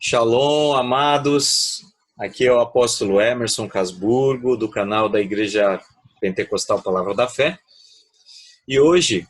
Shalom, amados. Aqui é o apóstolo Emerson Casburgo, do canal da Igreja Pentecostal Palavra da Fé. E hoje,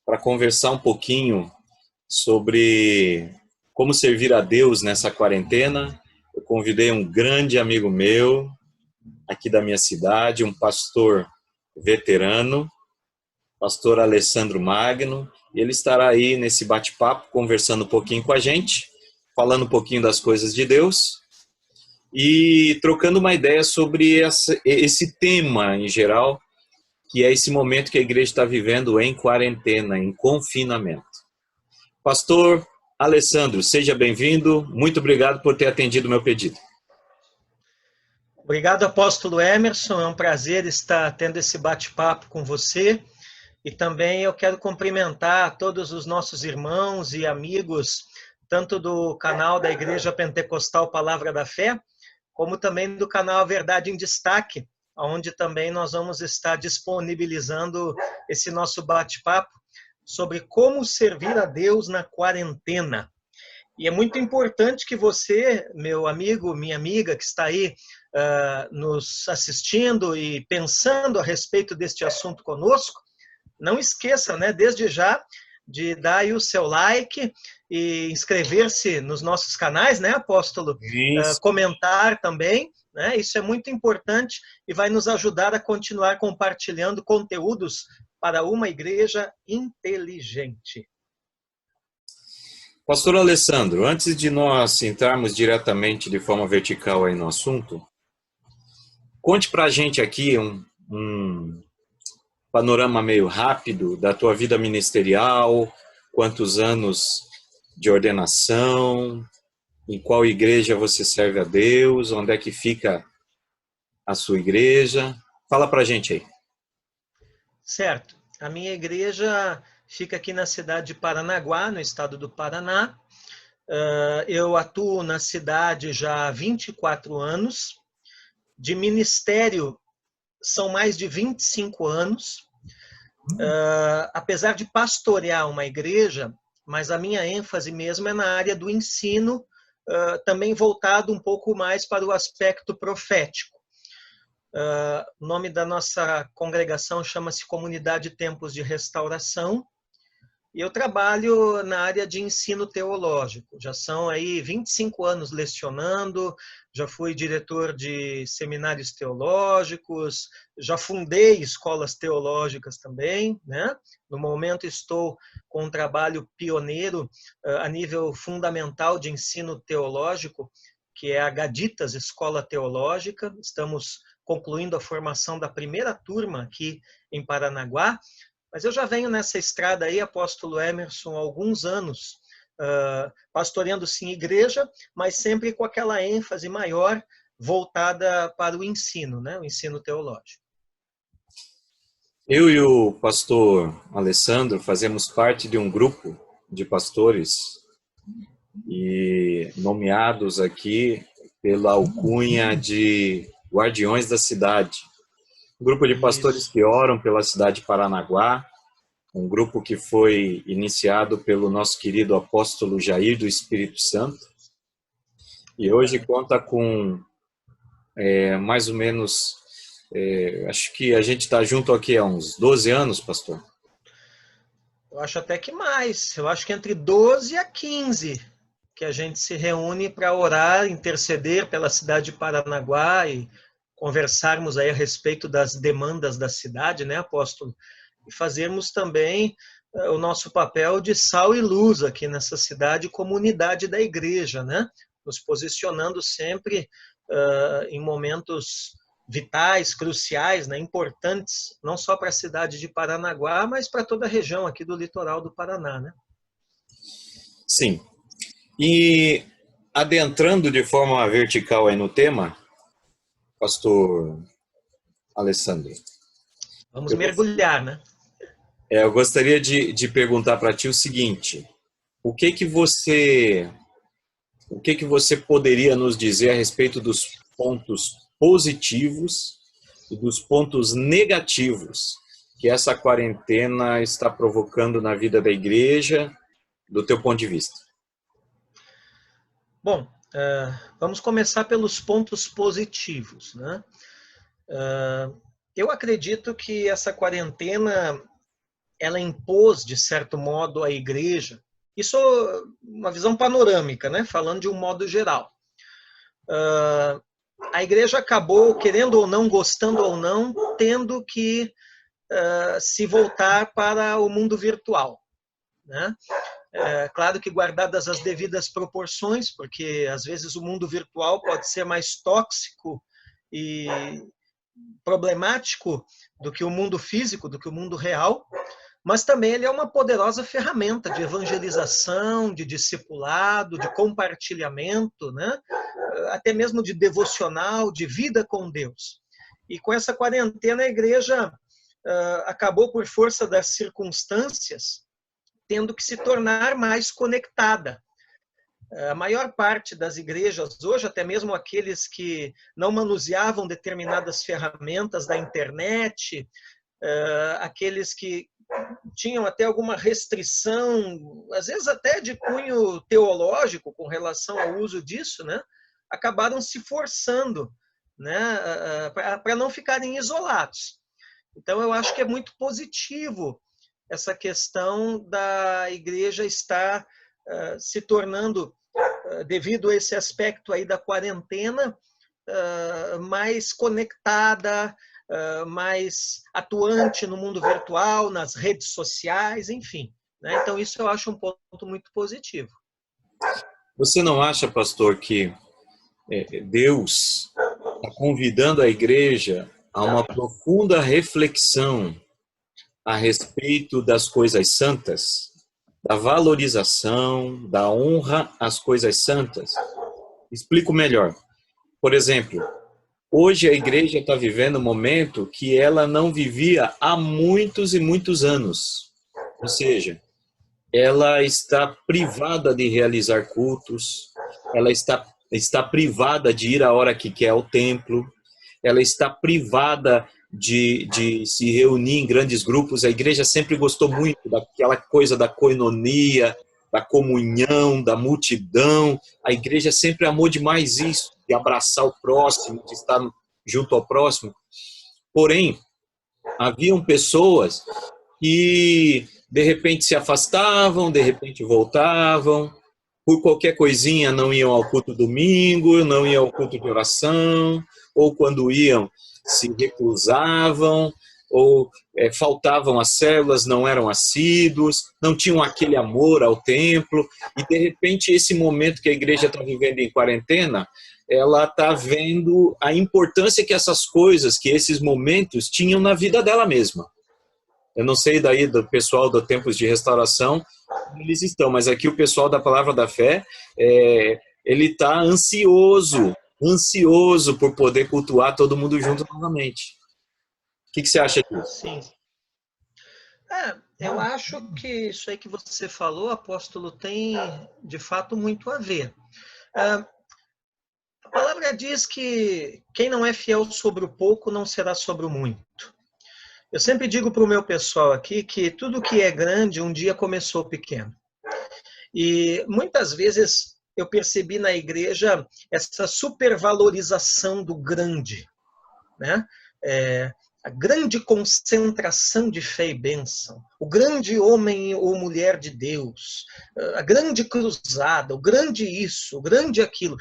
para conversar um pouquinho sobre como servir a Deus nessa quarentena, eu convidei um grande amigo meu, aqui da minha cidade, um pastor veterano, pastor Alessandro Magno. E ele estará aí nesse bate-papo, conversando um pouquinho com a gente, falando um pouquinho das coisas de Deus e trocando uma ideia sobre esse tema em geral, que é esse momento que a igreja está vivendo em quarentena, em confinamento. Pastor Alessandro, seja bem-vindo. Muito obrigado por ter atendido o meu pedido. Obrigado, apóstolo Emerson. É um prazer estar tendo esse bate-papo com você. E também eu quero cumprimentar todos os nossos irmãos e amigos, tanto do canal da Igreja Pentecostal Palavra da Fé, como também do canal Verdade em Destaque, onde também nós vamos estar disponibilizando esse nosso bate-papo sobre como servir a Deus na quarentena. E é muito importante que você, meu amigo, minha amiga, que está aí nos assistindo e pensando a respeito deste assunto conosco, não esqueça, né, desde já, de dar aí o seu like e inscrever-se nos nossos canais, né, apóstolo? Comentar também, né? Isso é muito importante e vai nos ajudar a continuar compartilhando conteúdos para uma igreja inteligente. Pastor Alessandro, antes de nós entrarmos diretamente de forma vertical aí no assunto, conte para a gente aqui um panorama meio rápido da tua vida ministerial, quantos anos de ordenação, em qual igreja você serve a Deus, onde é que fica a sua igreja. Fala pra gente aí. Certo. A minha igreja fica aqui na cidade de Paranaguá, no estado do Paraná. Eu atuo na cidade já há 24 anos. De ministério, são mais de 25 anos. Apesar de pastorear uma igreja, mas a minha ênfase mesmo é na área do ensino, também voltado um pouco mais para o aspecto profético. O nome da nossa congregação chama-se Comunidade Tempos de Restauração, e eu trabalho na área de ensino teológico. Já são aí 25 anos lecionando, já fui diretor de seminários teológicos, já fundei escolas teológicas também, né? No momento estou com um trabalho pioneiro a nível fundamental de ensino teológico, que é a Gaditas Escola Teológica. Estamos concluindo a formação da primeira turma aqui em Paranaguá. Mas eu já venho nessa estrada aí, apóstolo Emerson, há alguns anos, pastoreando sim igreja, mas sempre com aquela ênfase maior voltada para o ensino, né? O ensino teológico. Eu e o pastor Alessandro fazemos parte de um grupo de pastores e nomeados aqui pela alcunha de Guardiões da Cidade. Um grupo de pastores que oram pela cidade de Paranaguá, um grupo que foi iniciado pelo nosso querido apóstolo Jair do Espírito Santo, e hoje conta com mais ou menos, acho que a gente está junto aqui há uns 12 anos, pastor. Eu acho até que mais, eu acho que entre 12 a 15 que a gente se reúne para orar, interceder pela cidade de Paranaguá e conversarmos aí a respeito das demandas da cidade, né, apóstolo? E fazermos também o nosso papel de sal e luz aqui nessa cidade, comunidade da igreja, né? Nos posicionando sempre em momentos vitais, cruciais, né? Importantes, não só para a cidade de Paranaguá, mas para toda a região aqui do litoral do Paraná, né? Sim. E adentrando de forma vertical aí no tema, pastor Alessandro. Vamos mergulhar, né? Eu gostaria de perguntar para ti o seguinte: o que que você poderia nos dizer a respeito dos pontos positivos e dos pontos negativos que essa quarentena está provocando na vida da igreja, do teu ponto de vista? Bom, Vamos começar pelos pontos positivos, né? Eu acredito que essa quarentena, ela impôs, de certo modo, à igreja, isso é uma visão panorâmica, né? Falando de um modo geral. A igreja acabou, querendo ou não, gostando ou não, tendo que se voltar para o mundo virtual, né? Claro que guardadas as devidas proporções, porque às vezes o mundo virtual pode ser mais tóxico e problemático do que o mundo físico, do que o mundo real, mas também ele é uma poderosa ferramenta de evangelização, de discipulado, de compartilhamento, né? Até mesmo de devocional, de vida com Deus. E com essa quarentena, a igreja acabou, por força das circunstâncias, tendo que se tornar mais conectada. A maior parte das igrejas hoje, até mesmo aqueles que não manuseavam determinadas ferramentas da internet, aqueles que tinham até alguma restrição, às vezes até de cunho teológico com relação ao uso disso, né? Acabaram se forçando, né? Para não ficarem isolados. Então, eu acho que é muito positivo essa questão da igreja estar se tornando, devido a esse aspecto aí da quarentena, mais conectada, mais atuante no mundo virtual, nas redes sociais, enfim, né? Então, isso eu acho um ponto muito positivo. Você não acha, pastor, que Deus está convidando a igreja a uma profunda reflexão a respeito das coisas santas, da valorização, da honra às coisas santas? Explico melhor. Por exemplo, hoje a igreja está vivendo um momento que ela não vivia há muitos e muitos anos. Ou seja, ela está privada de realizar cultos, ela está privada de ir a hora que quer ao templo, ela está privada de se reunir em grandes grupos. A igreja sempre gostou muito daquela coisa da koinonia, da comunhão, da multidão. A igreja sempre amou demais isso, de abraçar o próximo, de estar junto ao próximo. Porém, haviam pessoas que de repente se afastavam, de repente voltavam, por qualquer coisinha não iam ao culto domingo, não iam ao culto de oração, ou quando iam se recusavam, ou faltavam às células, não eram assíduos, não tinham aquele amor ao templo, e de repente esse momento que a igreja está vivendo em quarentena, ela está vendo a importância que essas coisas, que esses momentos tinham na vida dela mesma. Eu não sei daí do pessoal do Tempos de Restauração, eles estão, mas aqui o pessoal da Palavra da Fé, ele está ansioso por poder cultuar todo mundo junto novamente. O que você acha disso? Sim. Eu acho que isso aí que você falou, apóstolo, tem de fato muito a ver. A palavra diz que quem não é fiel sobre o pouco não será sobre o muito. Eu sempre digo para o meu pessoal aqui que tudo que é grande um dia começou pequeno. E muitas vezes eu percebi na igreja essa supervalorização do grande, né? A grande concentração de fé e bênção, o grande homem ou mulher de Deus, a grande cruzada, o grande isso, o grande aquilo.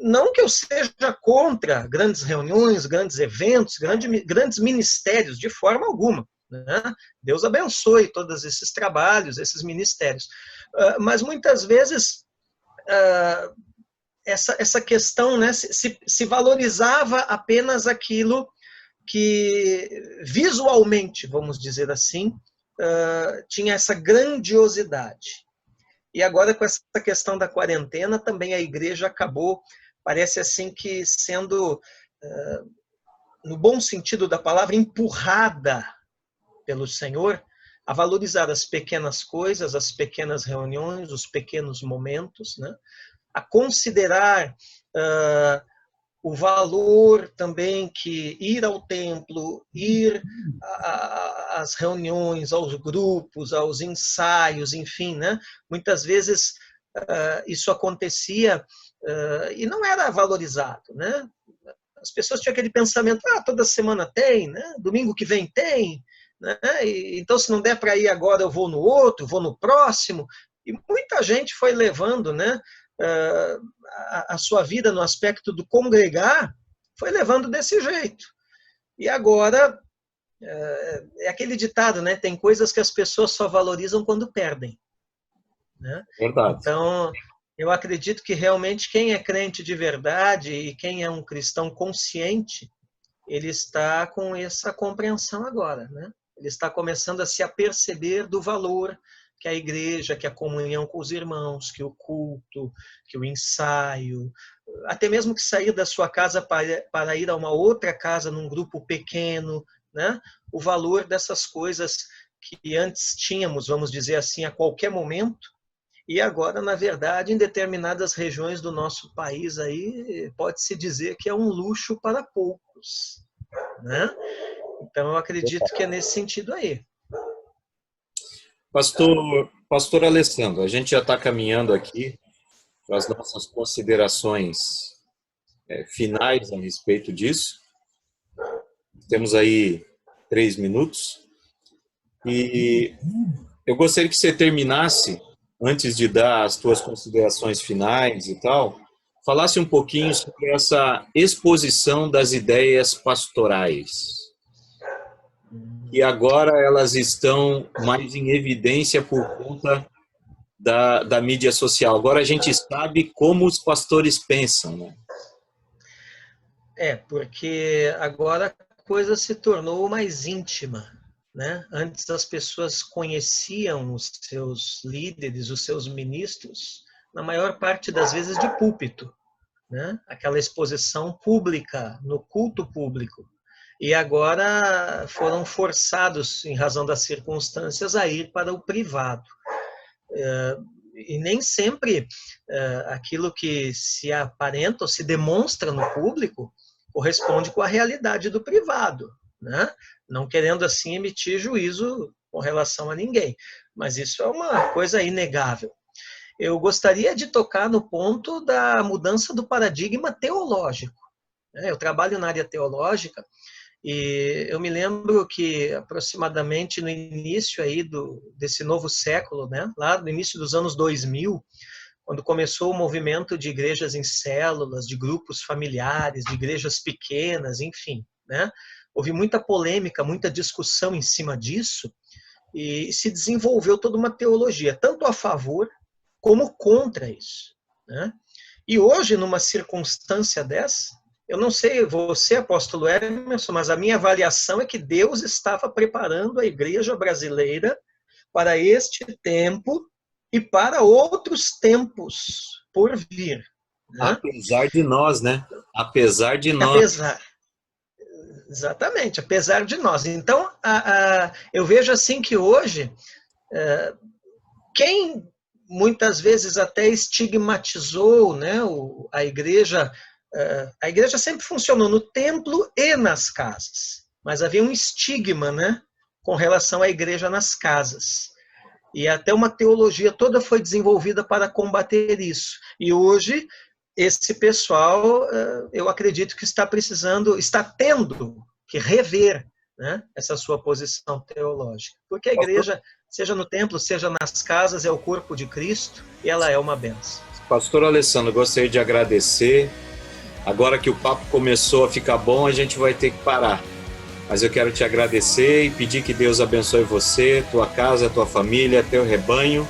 Não que eu seja contra grandes reuniões, grandes eventos, grandes ministérios, de forma alguma, né? Deus abençoe todos esses trabalhos, esses ministérios. Mas muitas vezes essa questão, né, se valorizava apenas aquilo que visualmente, vamos dizer assim, tinha essa grandiosidade. E agora, com essa questão da quarentena, também a igreja acabou, parece assim que sendo, no bom sentido da palavra, empurrada pelo Senhor a valorizar as pequenas coisas, as pequenas reuniões, os pequenos momentos, né? A considerar o valor também que ir ao templo, ir às reuniões, aos grupos, aos ensaios, enfim, né? Muitas vezes isso acontecia e não era valorizado, né? As pessoas tinham aquele pensamento, toda semana tem, né? Domingo que vem tem, né? Então, se não der para ir agora, eu vou no outro, vou no próximo. E muita gente foi levando, né, a sua vida no aspecto do congregar, foi levando desse jeito. E agora, é aquele ditado, né? Tem coisas que as pessoas só valorizam quando perdem, né? Verdade. Então, eu acredito que realmente quem é crente de verdade e quem é um cristão consciente, ele está com essa compreensão agora, né? Ele está começando a se aperceber do valor que a igreja, que a comunhão com os irmãos, que o culto, que o ensaio, até mesmo que sair da sua casa para ir a uma outra casa num grupo pequeno, né? O valor dessas coisas que antes tínhamos, vamos dizer assim, a qualquer momento, e agora, na verdade, em determinadas regiões do nosso país, aí pode-se dizer que é um luxo para poucos, né? Então, eu acredito que é nesse sentido aí. Pastor Alessandro, a gente já está caminhando aqui para as nossas considerações finais a respeito disso. Temos aí 3 minutos. E eu gostaria que você terminasse, antes de dar as tuas considerações finais e tal, falasse um pouquinho sobre essa exposição das ideias pastorais. E agora elas estão mais em evidência por conta da mídia social. Agora a gente sabe como os pastores pensam, né? Porque agora a coisa se tornou mais íntima, né? Antes as pessoas conheciam os seus líderes, os seus ministros, na maior parte das vezes de púlpito, né? Aquela exposição pública, no culto público. E agora foram forçados, em razão das circunstâncias, a ir para o privado. E nem sempre aquilo que se aparenta ou se demonstra no público corresponde com a realidade do privado, né? Não querendo assim emitir juízo com relação a ninguém, mas isso é uma coisa inegável. Eu gostaria de tocar no ponto da mudança do paradigma teológico. Eu trabalho na área teológica e eu me lembro que aproximadamente no início aí desse novo século, né, lá no início dos anos 2000, quando começou o movimento de igrejas em células, de grupos familiares, de igrejas pequenas, enfim, né? Houve muita polêmica, muita discussão em cima disso, e se desenvolveu toda uma teologia, tanto a favor como contra isso, né? E hoje, numa circunstância dessa, eu não sei você, apóstolo Emerson, mas a minha avaliação é que Deus estava preparando a igreja brasileira para este tempo e para outros tempos por vir. Né? Apesar de nós, né? Apesar de nós. Exatamente, apesar de nós. Então, eu vejo assim que hoje, quem muitas vezes até estigmatizou, né, a igreja sempre funcionou no templo e nas casas, mas havia um estigma, né, com relação à igreja nas casas. E até uma teologia toda foi desenvolvida para combater isso. E hoje, esse pessoal, eu acredito que está tendo que rever, né, essa sua posição teológica. Porque a igreja, seja no templo, seja nas casas, é o corpo de Cristo e ela é uma bênção. Pastor Alessandro, gostaria de agradecer. Agora que o papo começou a ficar bom, a gente vai ter que parar. Mas eu quero te agradecer e pedir que Deus abençoe você, tua casa, tua família, teu rebanho,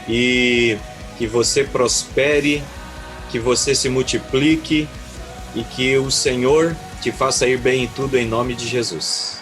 e que você prospere, que você se multiplique e que o Senhor te faça ir bem em tudo em nome de Jesus.